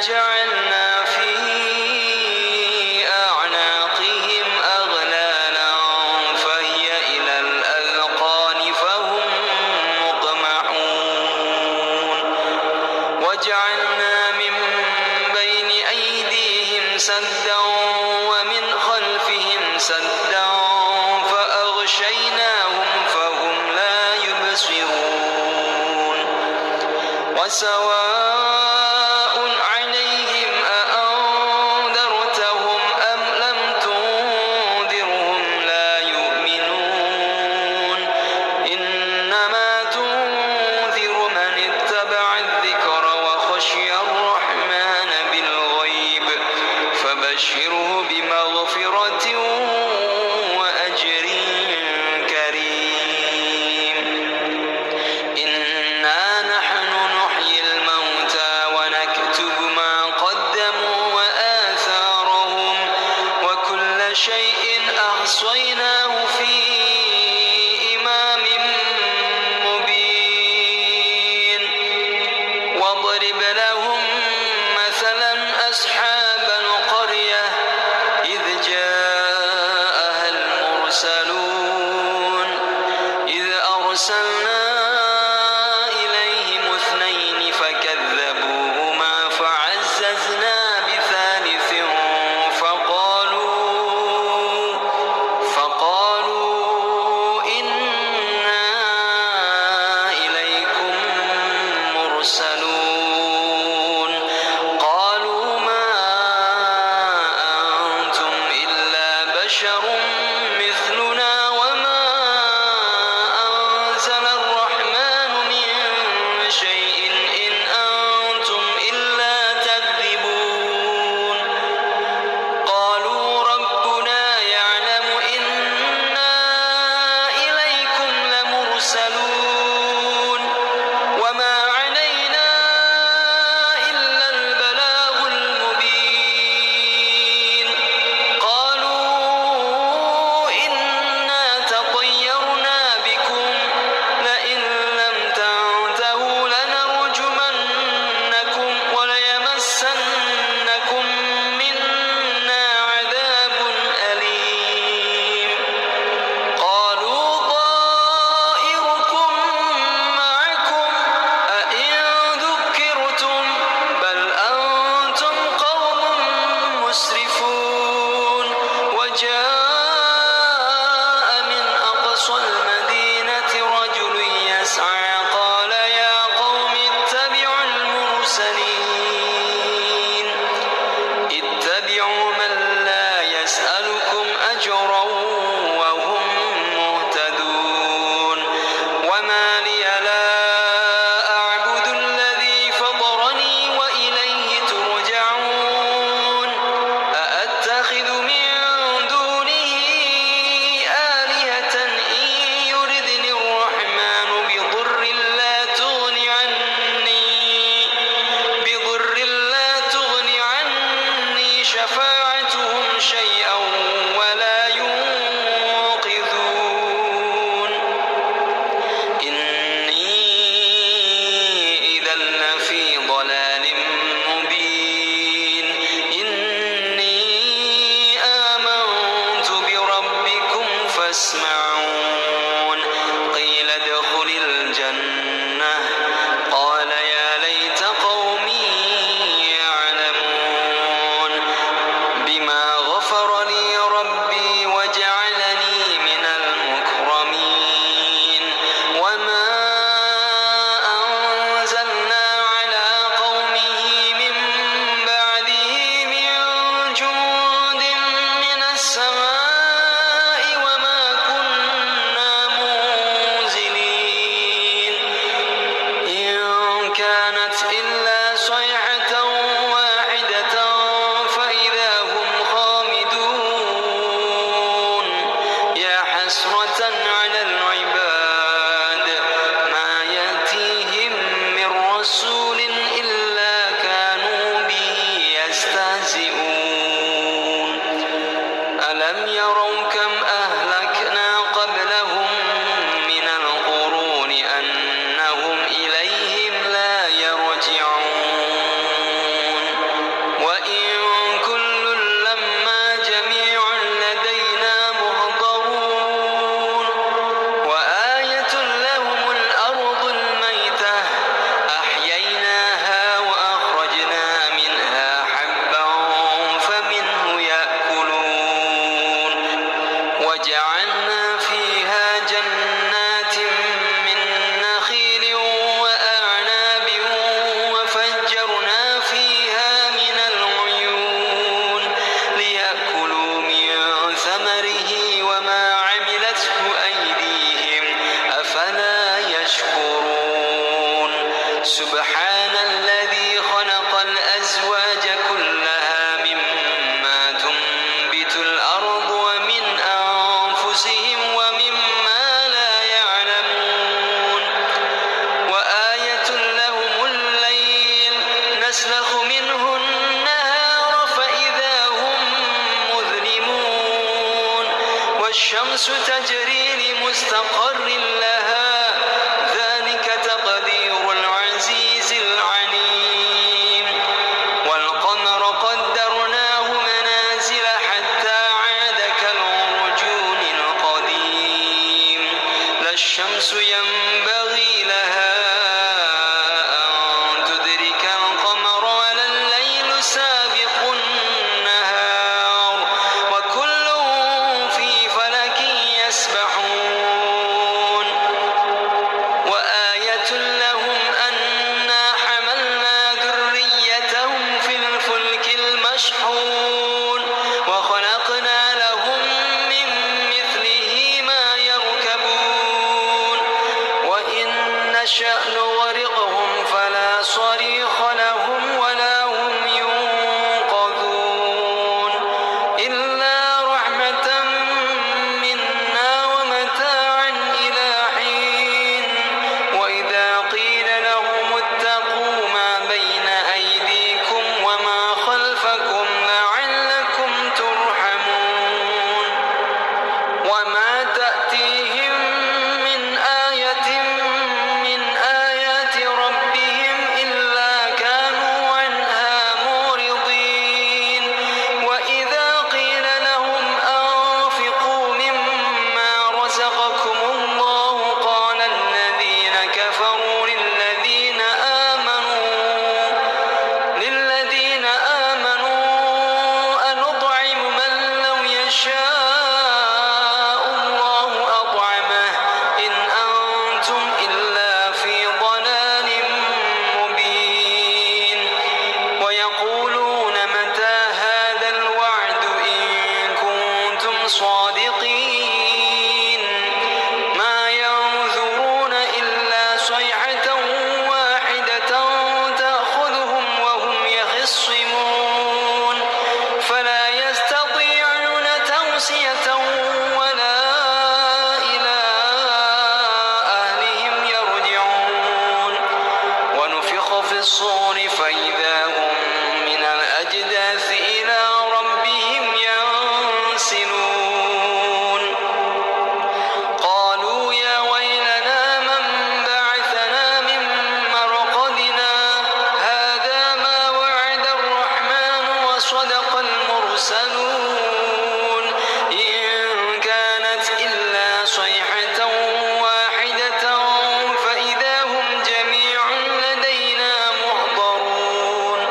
جعلنا في أعناقهم أغلالا فهي إلى الأذقان فهم مقمحون وجعلنا من بين أيديهم سدا ومن خلفهم سدا فأغشيناهم فهم لا يبصرون وسواء عليهم أأنذرتهم أم لم تنذرهم لا يؤمنون إنما تنذر من اتبع الذكر وخشي الرحمن بالغيب فبشره بمغفرة وأجر كريم إنا نحن نحيي الموتى ونكتب ما قدموا وآثارهم وكل شيء أحصيناه في إمام مبين واضرب لهم مثلا أصحاب القرية إذ جاءها المرسلون إذ أرسلنا إليهم اثنين فكذبوهما فعززنا بثالث فقالوا إنا إليكم مرسلون قالوا ما أنتم إلا بشر مثلنا وما أنزل الرحمن من شيء إن أنتم إلا تكذبون قالوا ربنا يعلم إنا إليكم لمرسلون وما علينا إلا البلاغ المبين قالوا إنا تطيرنا بكم لئن لم تنتهوا لنرجمنكم وليمسنكم منا عذاب أليم قالوا طائركم معكم أئن ذكرتم بل أنتم قوم مسرفون وجاء من أقصى المدينة رجل يسعى قال يا قوم اتبعوا المرسلين اتبعوا من لا يسألكم أجرا وهم مهتدون وما لي لا أعبد الذي فطرني وإليه ترجعون أأتخذ من دونه آلهة إن يردني الرحمن بضر لا تغن عني شفاعتهم شيئا ولا ينقذون إني إذا لفي ضلال مبين إني آمنت بربكم فاسمعون قيل ادخل الجنة قال يا ليت قومي يعلمون بما غفر والشمس تجري لمستقر لها ذلك تقدير العزيز العليم والقمر قدرناه منازل حتى عاد كالعرجون القديم لا الشمس ينبغي لها أن تدرك القمر ولا الليل سابق النهار وكل في فلك يسبحون وآية لهم أنا حملنا ذريتهم في الفلك المشحون وخلقنا لهم من مثله ما يركبون وإن نشأ نغرقهم فلا صريخ لهم ولا هم ينقذون إلا رحمة منا ومتاعا إلى حين وإذا قيل لهم اتقوا ما بين أيديكم وما خلفكم لعلكم ترحمون وما تأتيهم من آية من آيات ربهم إلا كانوا عنها معرضين وإذا قيل لهم أنفقوا مما رزقكم الله قال الذين كفروا للذين آمنوا أنطعم من لو يشاء الله أطعمه إن أنتم إلا في ضلال مبين ويقولون متى هذا الوعد إن كنتم صادقين ما ينظرون إلا صيحة واحدة تأخذهم وهم يخصمون فلا يستطيعون توصية ولا إلى أهلهم يرجعون ونفخ في الصور فإذا هم من الأجداث إلى ربهم ينسلون قالوا يا ويلنا من بعثنا من مرقدنا هذا ما وعد الرحمن وصدق المرسلون إن كانت إلا صيحة واحدة فإذا هم جميع لدينا محضرون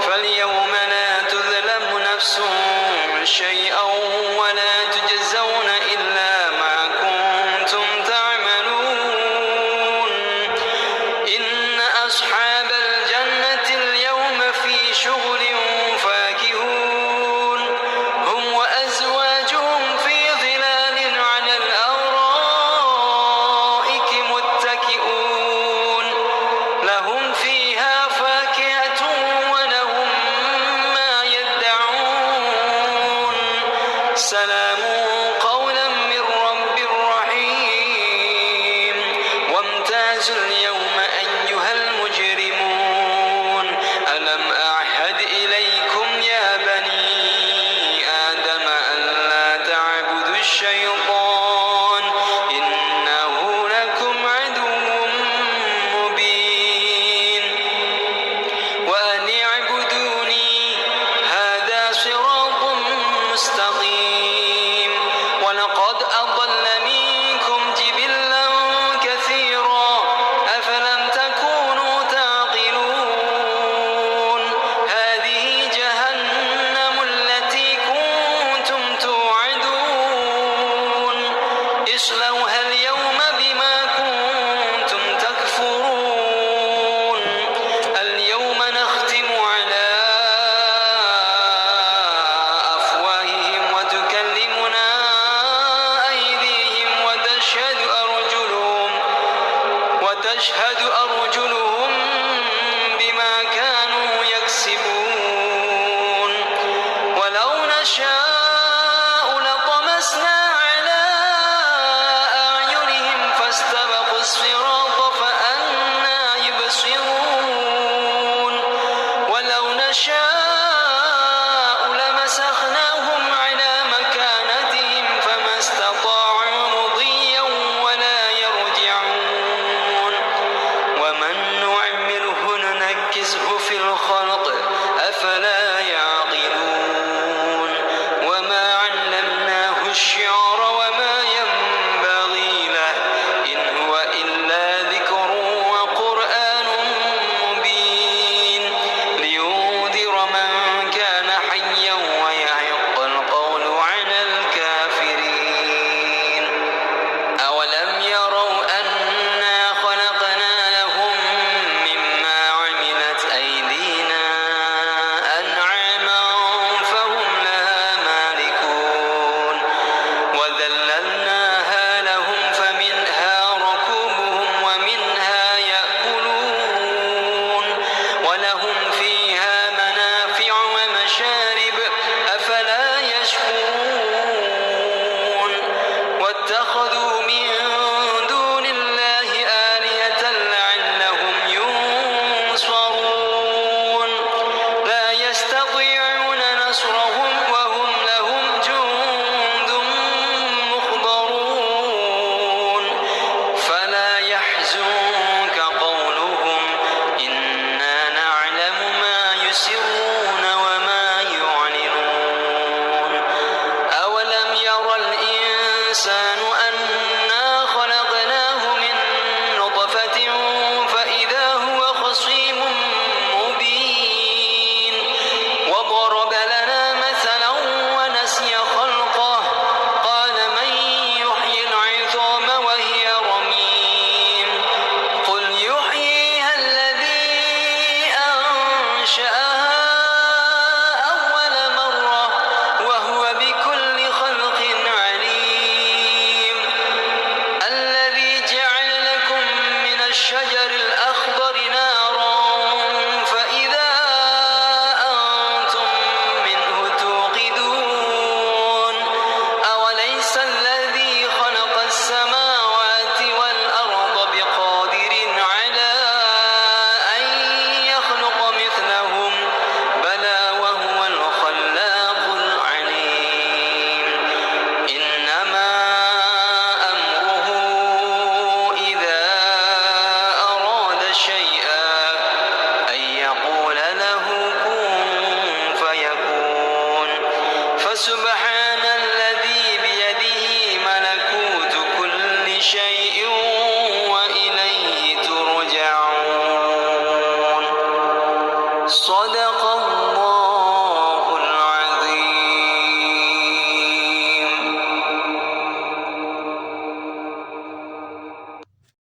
فاليوم لا تظلم نفس